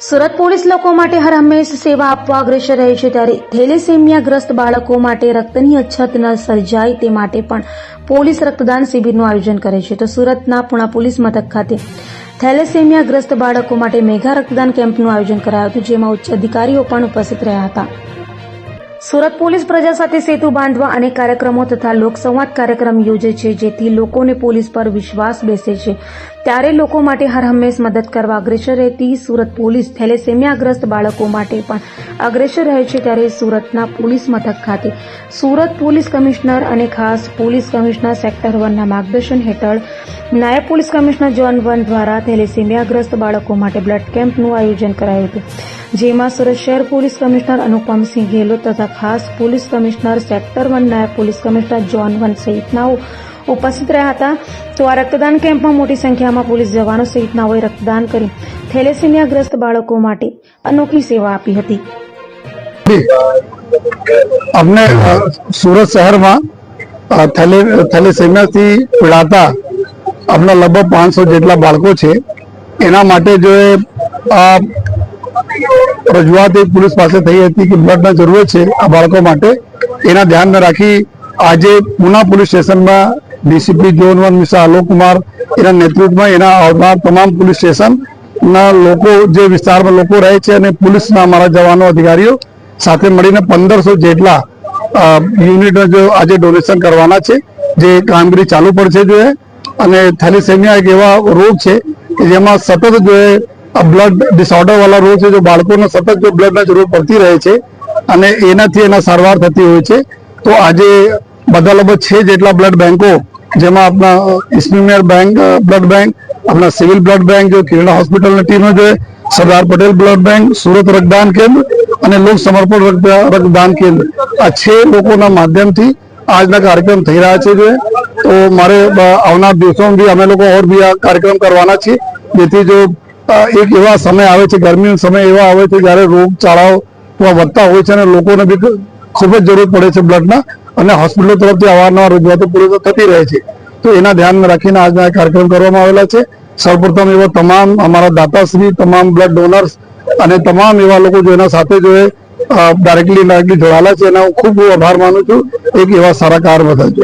Surat police લોકો માટે હર હંમેશ સેવા આપવા અગ્રેસર રહે છે, ત્યારે થેલેસેમિયાગ્રસ્ત બાળકો માટે રક્તની અછત ન સર્જાય તે માટે પણ પોલીસ રક્તદાન શિબિરનું આયોજન કરે છે. તો સુરતના પુણા પોલીસ મથક ખાતે થેલેસેમિયાગ્રસ્ત બાળકો માટે મેગા રક્તદાન કેમ્પનું આયોજન કરાયું હતું, જેમાં ઉચ્ચ અધિકારીઓ પણ ઉપસ્થિત રહ્યા હતા. સુરત પોલીસ પ્રજા સાથે સેતુ બાંધવા અનેક કાર્યક્રમો તથા લોકસંવાદ કાર્યક્રમ યોજે છે, જેથી લોકોને પોલીસ પર વિશ્વાસ બેસે છે. ત્યારે લોકો માટે હર હંમેશ મદદ કરવા અગ્રેસર રહેતી સુરત પોલીસ થેલેસેમિયાગ્રસ્ત બાળકો માટે પણ અગ્રેસર રહે છે. ત્યારે સુરતના પોલીસ મથક ખાતે સુરત પોલીસ કમિશનર અને ખાસ પોલીસ કમિશનર સેક્ટર 1 ના માર્ગદર્શન હેઠળ નાયબ પોલીસ કમિશનર ઝોન 1 દ્વારા થેલેસેમિયાગ્રસ્ત બાળકો માટે બ્લડ કેમ્પનું આયોજન કરાયું હતું, જેમાં સુરત શહેર પોલીસ કમિશનર અનુપમસિંહ ગેહલોત તથા ખાસ પોલીસ કમિશનર સેક્ટર 1 નાયબ પોલીસ કમિશનર ઝોન 1 સહિતનાઓ ઉપસ્થિત રહ્યા હતા. તો આ રક્તદાન કેમ્પમાં મોટી સંખ્યામાં પોલીસ જવાનો સહિતનાઓએ રક્તદાન કરી થેલેસેમિયાગ્રસ્ત બાળકો માટે અનોખી સેવા આપી હતી. અમને સુરત શહેરમાં થેલેસેમિયાથી પીડાતા આપણા લગભગ 500 જેટલા બાળકો છે. એના માટે જો રજૂઆત એક પોલીસ પાસે થઈ હતી કે બ્લડની જરૂરત છે આ બાળકો માટે, એના ધ્યાનમાં રાખી આજે પુના પોલીસ સ્ટેશનમાં DCP zone 1 mister Alok Kumar એના નેતૃત્વમાં એના આવનાર તમામ પોલીસ સ્ટેશનના લોકો જે વિસ્તારમાં લોકો રહે છે અને પોલીસના અમારા જવાનો અધિકારીઓ સાથે મળીને 1500 જેટલા યુનિટનો જો આજે ડોનેશન કરવાના છે, જે કામગીરી ચાલુ પડશે જોઈએ. અને થેલેસેમિયા એક એવા રોગ છે કે જેમાં સતત જો બ્લડ ડિસઓર્ડર વાળા રોગ છે, જો બાળકોને સતત જો બ્લડની જરૂર પડતી રહે છે અને એનાથી એના સારવાર થતી હોય છે. તો આજે બધા લગભગ 6 જેટલા બ્લડ બેંકો, જેમાં આપણા ઇસ્મીમેર બેંક બ્લડ બેંક, આપણા સિવિલ બ્લડ બેંક, જો કિરણા હોસ્પિટલની ટીમો જો સરદાર પટેલ બ્લડ બેંક, સુરત રક્તદાન કેન્દ્ર અને લોક સમર્પણ રક્તદાન કેન્દ્ર, આ 6 લોકોના માધ્યમથી આજના કાર્યક્રમ થઈ રહ્યા છે. જો તો મારે આવનાર દિવસોમાં બી અમે લોકો ઓર બી આ કાર્યક્રમ કરવાના છીએ, જેથી જો એક એવા સમય આવે છે, ગરમીનો સમય એવા આવે છે જ્યારે રોગચાળાઓ વધતા હોય છે અને લોકોને બી ખૂબ જ જરૂર પડે છે બ્લડના, અને હોસ્પિટલો તરફથી અવારનવાર રજૂઆતો પૂરી થતી રહે છે. તો એના ધ્યાનમાં રાખીને આજના કાર્યક્રમ કરવામાં આવેલા છે. સૌપ્રથમ એવા તમામ અમારા દાતાશ્રી, તમામ બ્લડ ડોનર્સ અને તમામ એવા લોકો જો એના સાથે જો ડાયરેક્ટલી જોડાયેલા છે, એના હું ખૂબ આભાર માનું છું. એક એવા સારા કાર્ય બધા છે.